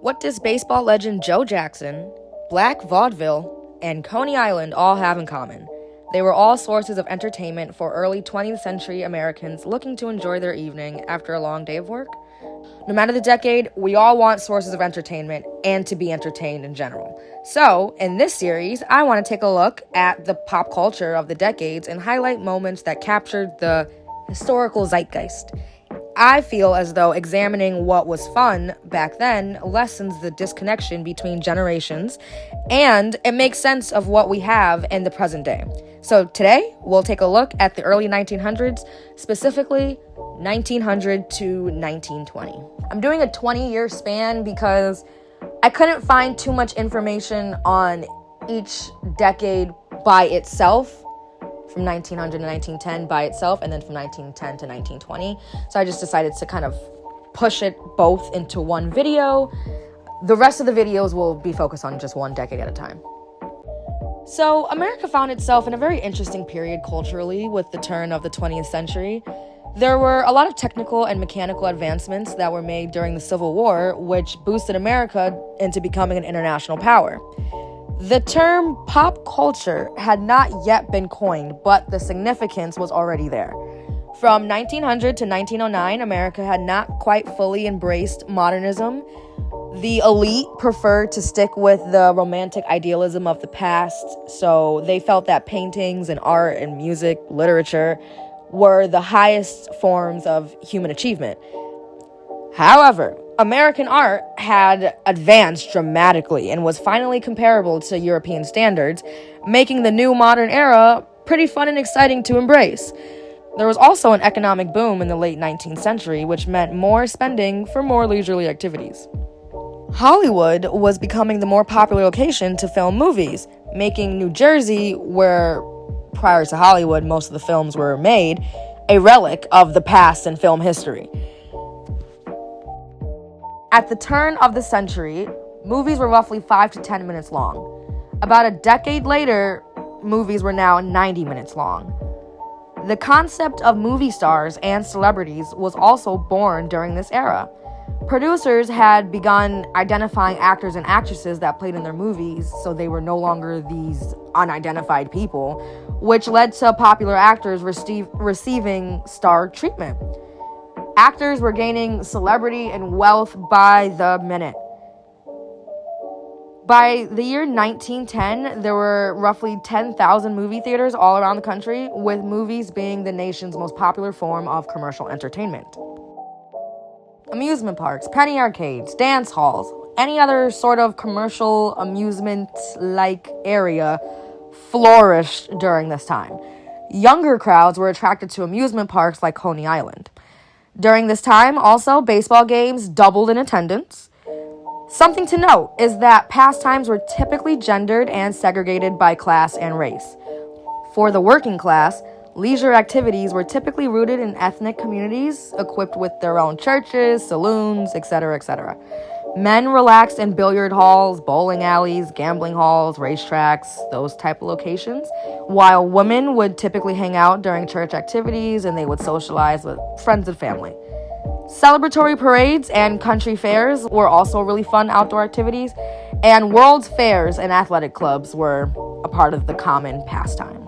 What does baseball legend Joe Jackson, black vaudeville, and Coney Island all have in common? They were all sources of entertainment for early 20th century Americans looking to enjoy their evening after a long day of work. No matter the decade, we all want sources of entertainment and to be entertained in general. So, in this series, I want to take a look at the pop culture of the decades and highlight moments that captured the historical zeitgeist. I feel as though examining what was fun back then lessens the disconnection between generations, and it makes sense of what we have in the present day. So today, we'll take a look at the early 1900s, specifically 1900 to 1920. I'm doing a 20-year span because I couldn't find too much information on each decade by itself, from 1900 to 1910 by itself, and then from 1910 to 1920. So I just decided to kind of push it both into one video. The rest of the videos will be focused on just one decade at a time. So America found itself in a very interesting period culturally with the turn of the 20th century. There were a lot of technical and mechanical advancements that were made during the Civil War, which boosted America into becoming an international power. The term pop culture had not yet been coined, but the significance was already there. From 1900 to 1909, America had not quite fully embraced modernism. The elite preferred to stick with the romantic idealism of the past, so they felt that paintings and art and music, literature, were the highest forms of human achievement. However, American art had advanced dramatically and was finally comparable to European standards, making the new modern era pretty fun and exciting to embrace. There was also an economic boom in the late 19th century, which meant more spending for more leisurely activities. Hollywood was becoming the more popular location to film movies, making New Jersey, where prior to Hollywood most of the films were made, a relic of the past in film history. At the turn of the century, movies were roughly 5 to 10 minutes long. About a decade later, movies were now 90 minutes long. The concept of movie stars and celebrities was also born during this era. Producers had begun identifying actors and actresses that played in their movies, so they were no longer these unidentified people, which led to popular actors receiving star treatment. Actors were gaining celebrity and wealth by the minute. By the year 1910, there were roughly 10,000 movie theaters all around the country, with movies being the nation's most popular form of commercial entertainment. Amusement parks, penny arcades, dance halls, any other sort of commercial amusement-like area flourished during this time. Younger crowds were attracted to amusement parks like Coney Island. During this time, also, baseball games doubled in attendance. Something to note is that pastimes were typically gendered and segregated by class and race. For the working class, leisure activities were typically rooted in ethnic communities equipped with their own churches, saloons, etc., etc. Men relaxed in billiard halls, bowling alleys, gambling halls, racetracks, those type of locations, while women would typically hang out during church activities and they would socialize with friends and family. Celebratory parades and country fairs were also really fun outdoor activities, and world's fairs and athletic clubs were a part of the common pastime.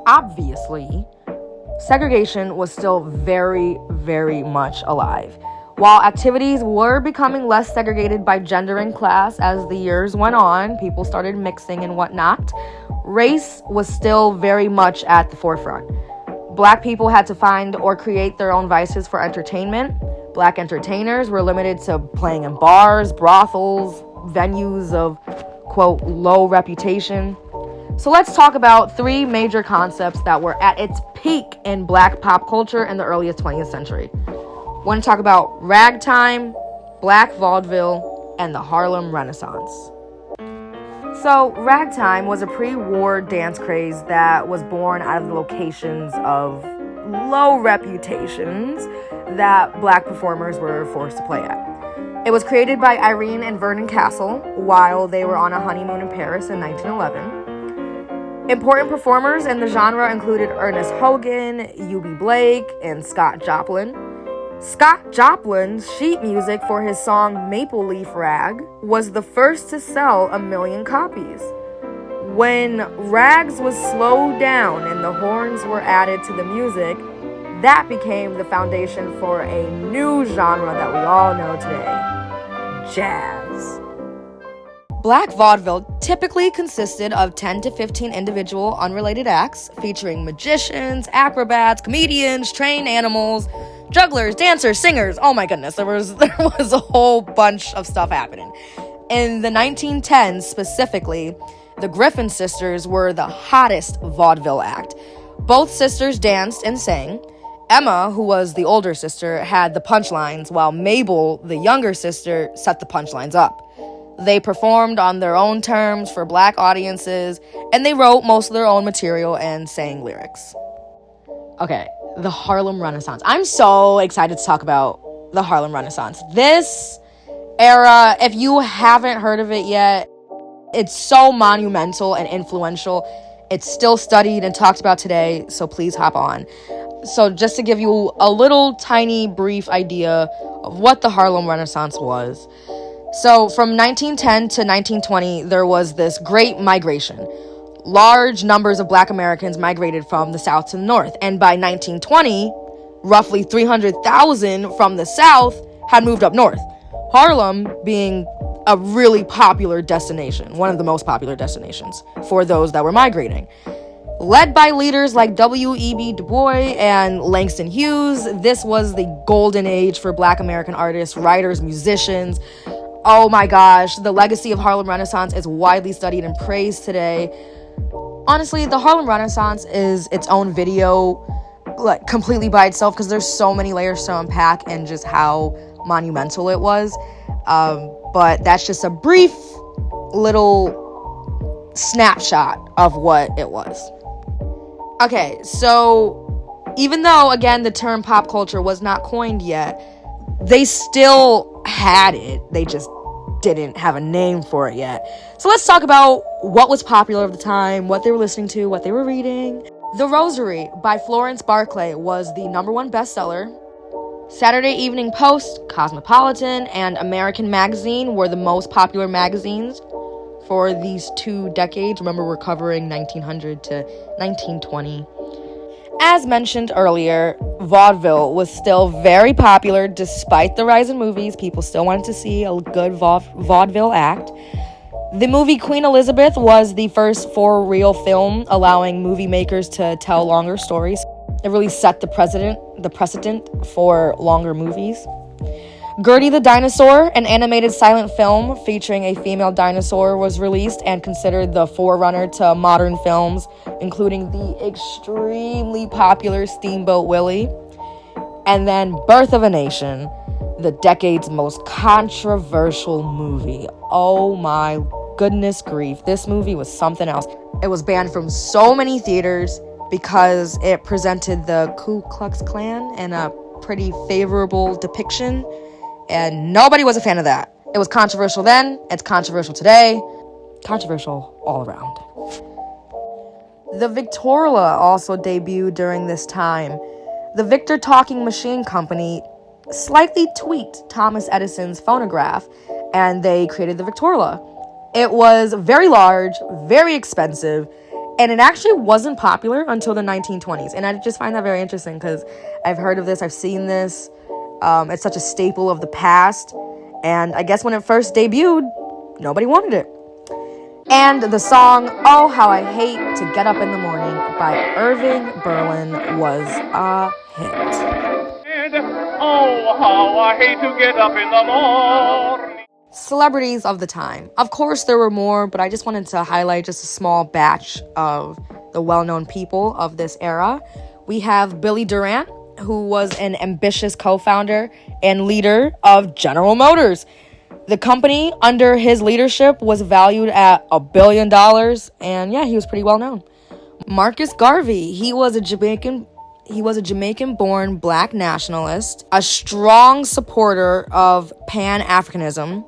Obviously, segregation was still very, very much alive. While activities were becoming less segregated by gender and class as the years went on, people started mixing and whatnot, race was still very much at the forefront. Black people had to find or create their own vices for entertainment. Black entertainers were limited to playing in bars, brothels, venues of, quote, low reputation. So let's talk about 3 major concepts that were at its peak in black pop culture in the earliest 20th century. I want to talk about ragtime, black vaudeville, and the Harlem Renaissance. So, ragtime was a pre-war dance craze that was born out of the locations of low reputations that black performers were forced to play at. It was created by Irene and Vernon Castle while they were on a honeymoon in Paris in 1911. Important performers in the genre included Ernest Hogan, Eubie Blake, and Scott Joplin. Scott Joplin's sheet music for his song Maple Leaf Rag was the first to sell 1 million copies. When rags was slowed down and the horns were added to the music, that became the foundation for a new genre that we all know today: jazz. Black vaudeville typically consisted of 10 to 15 individual unrelated acts featuring magicians, acrobats, comedians, trained animals, jugglers, dancers, singers. Oh my goodness, there was a whole bunch of stuff happening. In the 1910s specifically, the Griffin sisters were the hottest vaudeville act. Both sisters danced and sang. Emma, who was the older sister, had the punchlines, while Mabel, the younger sister, set the punchlines up. They performed on their own terms for black audiences, and they wrote most of their own material and sang lyrics. Okay, the Harlem Renaissance. I'm so excited to talk about the Harlem Renaissance. This era, if you haven't heard of it yet, it's so monumental and influential. It's still studied and talked about today, so please hop on. So just to give you a little tiny brief idea of what the Harlem Renaissance was. So from 1910 to 1920, there was this great migration. Large numbers of black Americans migrated from the South to the North. And by 1920, roughly 300,000 from the South had moved up North. Harlem being a really popular destination, one of the most popular destinations for those that were migrating. Led by leaders like W.E.B. Du Bois and Langston Hughes, this was the golden age for black American artists, writers, musicians. Oh my gosh, the legacy of Harlem Renaissance is widely studied and praised today. Honestly, the Harlem Renaissance is its own video, like completely by itself, because there's so many layers to unpack and just how monumental it was. But that's just a brief little snapshot of what it was. Okay, so even though, again, the term pop culture was not coined yet, they still had it. They just didn't have a name for it yet. So let's talk about what was popular at the time, what they were listening to, what they were reading. The Rosary by Florence Barclay was the #1 bestseller. Saturday Evening Post, Cosmopolitan, and American Magazine were the most popular magazines for these 2 decades. Remember, we're covering 1900 to 1920. As mentioned earlier, vaudeville was still very popular despite the rise in movies. People still wanted to see a good vaudeville act. The movie Queen Elizabeth was the first for-real film allowing movie makers to tell longer stories. It really set the precedent for longer movies. Gertie the Dinosaur, an animated silent film featuring a female dinosaur, was released and considered the forerunner to modern films, including the extremely popular Steamboat Willie. And then Birth of a Nation, the decade's most controversial movie. Oh my goodness grief. This movie was something else. It was banned from so many theaters because it presented the Ku Klux Klan in a pretty favorable depiction, and nobody was a fan of that. It was controversial then, it's controversial today, controversial all around. The Victrola also debuted during this time. The Victor Talking Machine Company slightly tweaked Thomas Edison's phonograph, and they created the Victrola. It was very large, very expensive, and it actually wasn't popular until the 1920s. And I just find that very interesting because I've heard of this, I've seen this. It's such a staple of the past. And I guess when it first debuted, nobody wanted it. And the song, Oh How I Hate to Get Up in the Morning by Irving Berlin was a hit. Oh, how I hate to get up in the morning. Celebrities of the time. Of course, there were more, but I just wanted to highlight just a small batch of the well-known people of this era. We have Billy Durant, who was an ambitious co-founder and leader of General Motors. The company, under his leadership, was valued at $1 billion, and yeah, he was pretty well known. Marcus Garvey, he was a Jamaican-born black nationalist, a strong supporter of Pan-Africanism,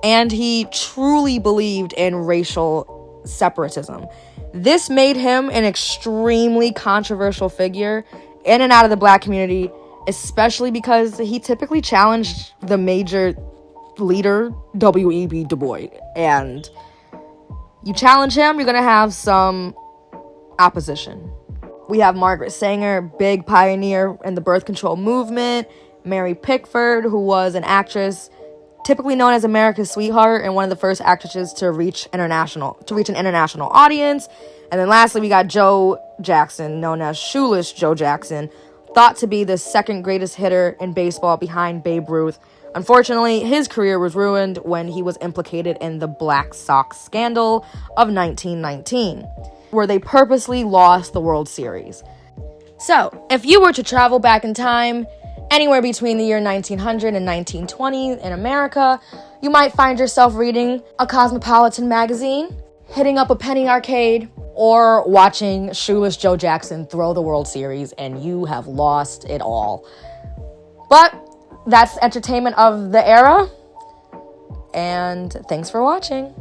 and he truly believed in racial separatism. This made him an extremely controversial figure in and out of the black community, especially because he typically challenged the major leader, W.E.B. Du Bois. And you challenge him, you're going to have some opposition. We have Margaret Sanger, big pioneer in the birth control movement. Mary Pickford, who was an actress typically known as America's sweetheart and one of the first actresses to reach an international audience. And then lastly, we got Joe Jackson, known as Shoeless Joe Jackson, thought to be the second greatest hitter in baseball behind Babe Ruth. Unfortunately, his career was ruined when he was implicated in the Black Sox scandal of 1919, where they purposely lost the World Series. So, if you were to travel back in time, anywhere between the year 1900 and 1920 in America, you might find yourself reading a Cosmopolitan magazine, hitting up a penny arcade, or watching Shoeless Joe Jackson throw the World Series, and you have lost it all. But that's entertainment of the era, and thanks for watching.